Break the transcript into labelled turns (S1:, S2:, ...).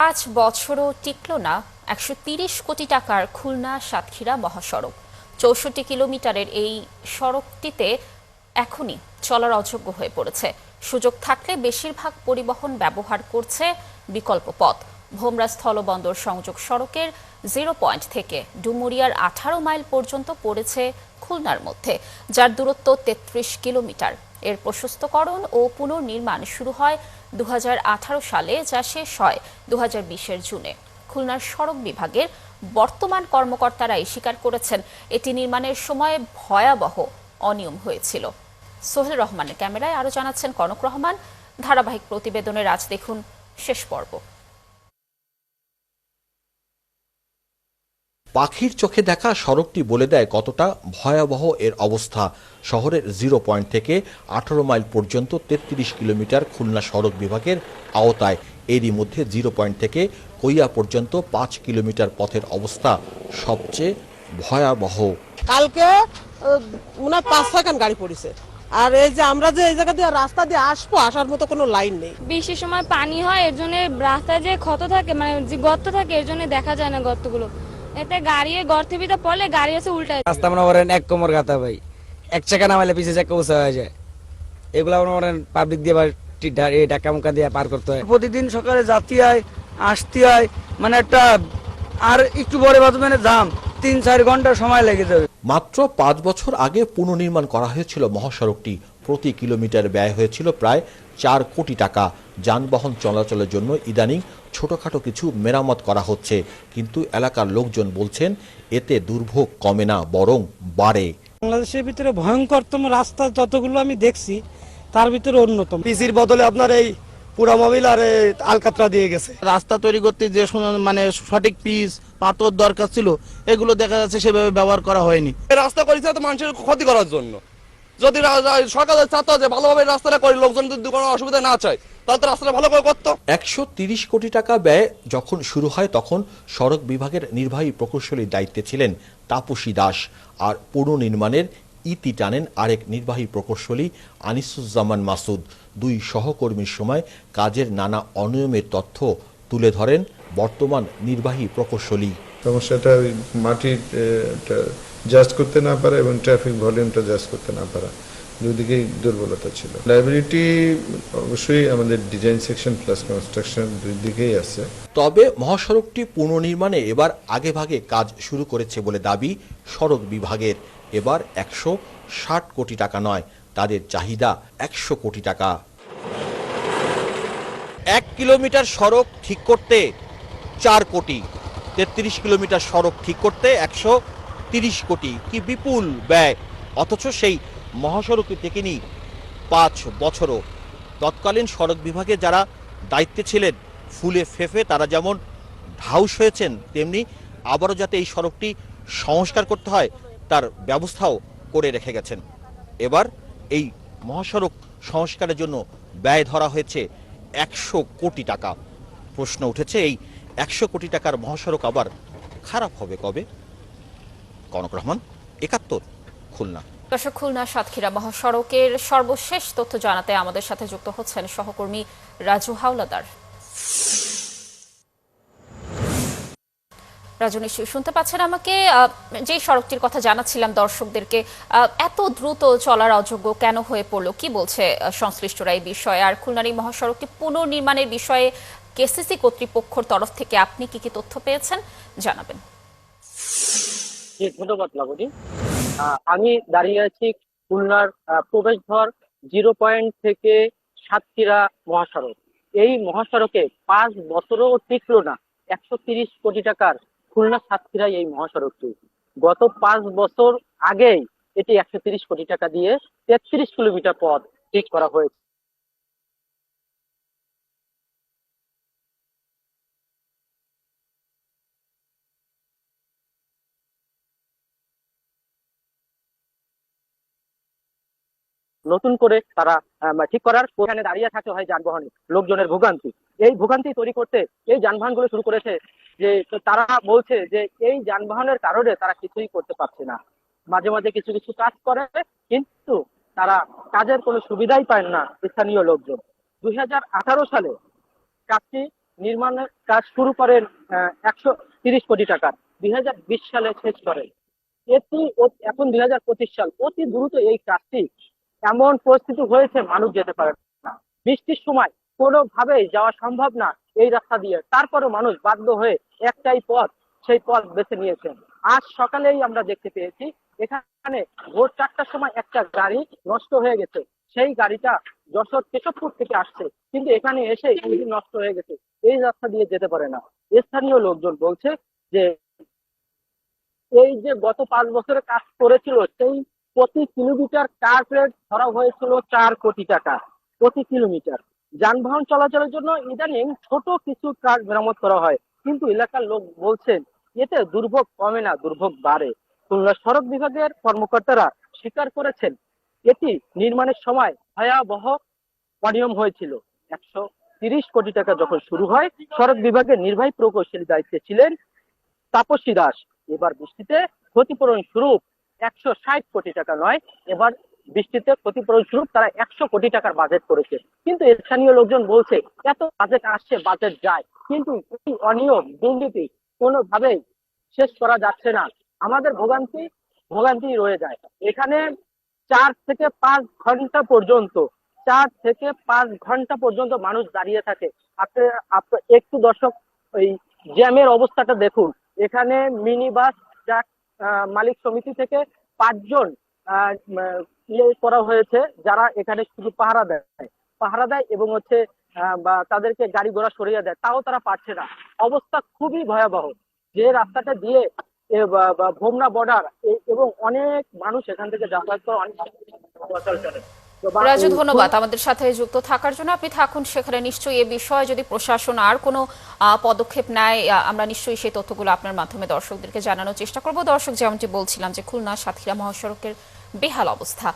S1: 5 বছরও টিকল না 130 কোটি টাকার খুলনা সাতক্ষীরা মহাসড়ক। 64 কিলোমিটারের এই সড়কটিতে এখনই চলার অযোগ্য হয়ে পড়েছে। সুযোগ থাকলে বেশিরভাগ পরিবহন ব্যবহার করছে বিকল্প পথ। ভোমরা স্থলবন্দর সংযোগ সড়কের 0 পয়েন্ট থেকে ডুমুরিয়ার 18 মাইল পর্যন্ত পড়েছে খুলনার মধ্যে, যার দূরত্ব 33 কিলোমিটার। এর প্রশস্তকরণ ও পুনর্নির্মাণ শুরু হয় 2018 সালে, যা শেষ হয় 2020-এর জুনে। খুলনার সড়ক বিভাগের বর্তমান কর্মকর্তারাই স্বীকার করেছেন এটি নির্মাণের সময় ভয়াবহ অনিয়ম হয়েছিল। সোহেল রহমানের ক্যামেরায় আরো জানাচ্ছেন কনক রহমান। ধারাবাহিক প্রতিবেদনের আজ দেখুন শেষ পর্ব।
S2: পাখির চোখে দেখা সড়কটি বলে দেয় কতটা ভয়াবহ এর অবস্থা। শহরের 0 পয়েন্ট থেকে 18 মাইল পর্যন্ত 33 কিলোমিটার খুলনা সড়ক বিভাগের আওতায়। এরই মধ্যে 0 পয়েন্ট থেকে কৈয়া পর্যন্ত 5 কিলোমিটার পথের অবস্থা সবচেয়ে ভয়াবহ।
S3: কালকে উনার 5-6 গাড়ি পড়েছে। আর এই যে আমরা যে এই জায়গা দিয়ে রাস্তা দিয়ে আসবো, আসার মতো কোনো লাইন নেই।
S4: বৃষ্টির সময় পানি হয়, এর জন্য রাস্তায় যে ক্ষত থাকে, মানে যে গর্ত থাকে, এর জন্য দেখা যায় না গর্তগুলো। এতে গাড়ি গর্তের ভিতরে পড়লে গাড়ি আছে উল্টায়।
S5: রাস্তা মনে করেন 1 কোমর গাতা ভাই, 1 চাকা নামাইলে পিছে চাকা উঁচা হয়ে যায়। এগুলা মনে করেন পাবলিক দিয়ে ঢাকা মুকা দিয়ে পার করতে হয়।
S6: প্রতিদিন সকালে যাত্রী হয়, আসতে হয়, মানে একটা আর একটু বড় বাথরুমে জাম 3-4 ঘন্টা সময় লেগে যাবে।
S2: মাত্র 5 বছর আগে পুনর্নির্মাণ করা হয়েছিল মহাসড়কটি। প্রতি কিলোমিটার ব্যয় হয়েছিল প্রায় 4 কোটি টাকা। যানবাহন চলাচলের জন্য ইদানিং ছোটখাটো কিছু মেরামত করা হচ্ছে, কিন্তু এলাকার লোকজন বলছেন এতে দুর্ভোগ কমে না, বরং বাড়ে।
S7: বাংলাদেশের ভিতরে ভয়ঙ্করতম রাস্তা যতগুলো আমি দেখছি তার ভিতরে অন্যতম।
S6: পিসির বদলে আপনার এই পুরা মোবিল আর আলকাতরা দিয়ে গেছে।
S8: রাস্তা তৈরি করতে যে মানে সঠিক পিচ পাথর দরকার ছিল, এগুলো দেখা যাচ্ছে সেভাবে ব্যবহার করা হয়নি।
S9: রাস্তা করেছে তো মানুষের ক্ষতি করার জন্য। যদি সরকার চাতো যে ভালোভাবে রাস্তাটা করে লোকজন যদি কোনো অসুবিধা না চায়, তাহলে তো রাস্তাটা ভালো করে করতো।
S2: 130 কোটি টাকা ব্যয় যখন শুরু হয়, তখন সড়ক বিভাগের নির্বাহী প্রকৌশলীর দায়িত্বে ছিলেন তাপসী দাস। আর পুনর্নির্মাণের ইতি টানেন আরেক নির্বাহী প্রকৌশলী আনিসুজ্জামান মাসুদ। 2 সহকর্মীর সময় কাজের নানা অনিয়মের তথ্য তুলে ধরেন বর্তমান নির্বাহী প্রকৌশলী।
S10: সমস্যাটা মাটির জাস্ট করতে না পারা এবং ট্রাফিক ভলিউমটা জাস্ট করতে না পারা, দুদিকেই দুর্বলতা ছিল। লাইবিলিটি অবশ্যই আমাদের ডিজাইন সেকশন প্লাস কনস্ট্রাকশন দুই দিকেই আছে।
S2: তবে মহাসড়কটি পুনর্নির্মাণে এবার আগেভাগে কাজ শুরু করেছে বলে দাবি সড়ক বিভাগের। এবার 160 কোটি টাকা নয়, তাদের চাহিদা 100 কোটি টাকা। 1 কিলোমিটার সড়ক ঠিক করতে 4 কোটি, 33 কিলোমিটার সড়ক ঠিক করতে 130 কোটি। কি বিপুল ব্যয়! অথচ সেই মহাসড়কটি টেকেনি 5 বছরও। তৎকালীন সড়ক বিভাগে যারা দায়িত্বে ছিলেন ফুলে ফেফে, তারা যেমন ঢাউস হয়েছেন, তেমনি আবারও যাতে এই সড়কটি সংস্কার করতে হয় তার ব্যবস্থাও করে রেখে গেছেন। এবার এই মহাসড়ক সংস্কারের জন্য ব্যয় ধরা হয়েছে 100 কোটি টাকা। প্রশ্ন উঠেছে, এই 100 কোটি টাকার মহাসড়ক আবার খারাপ হবে কবে? কনক রহমান, 71, খুলনা।
S1: দর্শক, খুলনা সাতক্ষীরা মহাসড়কের সর্বশেষ তথ্য জানাতে আমাদের সাথে যুক্ত হচ্ছেন সহকর্মী রাজু হাওলাদার। রাজু, নিশ্চয়ই শুনতে পাচ্ছেন আমাকে? যে সড়কটির কথা জানাচ্ছিলাম দর্শকদেরকে, এত দ্রুত চলার অযোগ্য কেন হয়ে পড়লো, কি বলছে সংশ্লিষ্টরা এই বিষয়ে? আর খুলনার এই মহাসড়কটি পুনর্নির্মাণের বিষয়ে কেসিসি কর্তৃপক্ষের তরফ থেকে আপনি কি কি তথ্য পেয়েছেন জানাবেন।
S11: ধন্যবাদ লাবণী। আমি দাঁড়িয়ে আছি খুলনার প্রবেশদ্বার 0 পয়েন্ট থেকে সাতক্ষীরা মহাসড়ক। এই মহাসড়কে 5 বছরও টিকলো না 130 কোটি টাকার খুলনা সাতক্ষীরা এই মহাসড়কটি। গত 5 বছর আগেই এটি 130 কোটি টাকা দিয়ে 33 কিলোমিটার পথ ঠিক করা হয়েছে। নতুন করে তারা ঠিক করার ওখানে দাঁড়িয়ে থাকতে হয় যানবাহনে লোকজনের ভোগান্তি। এই ভোগান্তি তৈরি করতে এই যানবাহনগুলো শুরু করেছে, যে তারা বলছে যে এই যানবাহনের কারণে তারা কিছুই করতে পারছে না। মাঝে মাঝে কিছু কিছু কাজ করে, কিন্তু তারা কাজের কোনো সুবিধাই পায় না স্থানীয় লোকজন। 2018 সালে কাজটি নির্মাণের কাজ শুরু করেন 130 কোটি টাকার, 2020 সালে শেষ করেন। এখন 2025 সাল, অতি দ্রুত এই কাজটি এমন পরিস্থিতি হয়েছে মানুষ যেতে পারে না। বৃষ্টির সময় কোনোভাবেই যাওয়া সম্ভব না এই রাস্তা দিয়ে, তারপরেও মানুষ বাধ্য হয়ে একটাই পথ, সেই পথ বেছে নিয়েছেন। আজ সকালেই আমরা দেখতে পেয়েছি এখানে ভোর 4টার সময় একটা গাড়ি নষ্ট হয়ে গেছে। সেই গাড়িটা যশোর কেশবপুর থেকে আসছে, কিন্তু এখানে এসে ইঞ্জিন নষ্ট হয়ে গেছে, এই রাস্তা দিয়ে যেতে পারে না। স্থানীয় লোকজন বলছে যে এই যে গত 5 বছরে কাজ করেছিল, সেই প্রতি কিলোমিটার কার রেট ধরা হয়েছিল 4 কোটি টাকা প্রতি কিলোমিটার। যানবাহন চলাচলের জন্য ইদানিং ছোট কিছু কাজ মেরামত করা হয়, কিন্তু এলাকার লোক বলছেন এতে দুর্ভোগ কমে না, দুর্ভোগ বাড়ে। খুলনা সড়ক বিভাগের কর্মকর্তারা স্বীকার করেছেন এটি নির্মাণের সময় ভয়াবহ অনিয়ম হয়েছিল। 130 কোটি টাকা যখন শুরু হয়, সড়ক বিভাগের নির্বাহী প্রকৌশলী দায়িত্বে ছিলেন তাপসী দাস। এবার বৃষ্টিতে ক্ষতিপূরণ স্বরূপ 160 কোটি টাকা নয়, এবার বৃষ্টিতে ক্ষতিপূরণ স্বরূপ তারা 100 কোটি টাকার বাজেট করেছে। কিন্তু স্থানীয় লোকজন বলছে এত বাজেট আসছে, বাজেট যায়, কিন্তু এই অনিয়ম দুর্নীতি কোনোভাবেই শেষ করা যাচ্ছে না। আমাদের ভোগান্তি রয়ে যায়। এখানে 4 থেকে 5 ঘন্টা পর্যন্ত 4 থেকে 5 ঘন্টা পর্যন্ত মানুষ দাঁড়িয়ে থাকে। আপনার একটু দর্শক ওই জ্যামের অবস্থাটা দেখুন। এখানে মিনি বাস ট্রাক মালিক সমিতি থেকে 5 জন করা হয়েছে, যারা এখানে শুধু পাহারা দেয় এবং বা তাদেরকে গাড়ি ঘোড়া সরিয়ে দেয়, তাও তারা পারছে না। অবস্থা খুবই ভয়াবহ। যে রাস্তাটা দিয়ে ভোমরা বর্ডার এবং অনেক মানুষ এখান থেকে যাতায়াত করে, অনেক চলাচল করে।
S1: রাজু, ধন্যবাদ আমাদের সাথে যুক্ত থাকার জন্য। আপনি থাকুন সেখানে। নিশ্চয়ই এ বিষয়ে যদি প্রশাসন আর কোনো পদক্ষেপ নেয়, আমরা নিশ্চয়ই সেই তথ্যগুলো আপনার মাধ্যমে দর্শকদেরকে জানানোর চেষ্টা করব। দর্শক, যেমনটি বলছিলাম যে খুলনা সাতক্ষীরা মহাসড়কের বেহাল অবস্থা।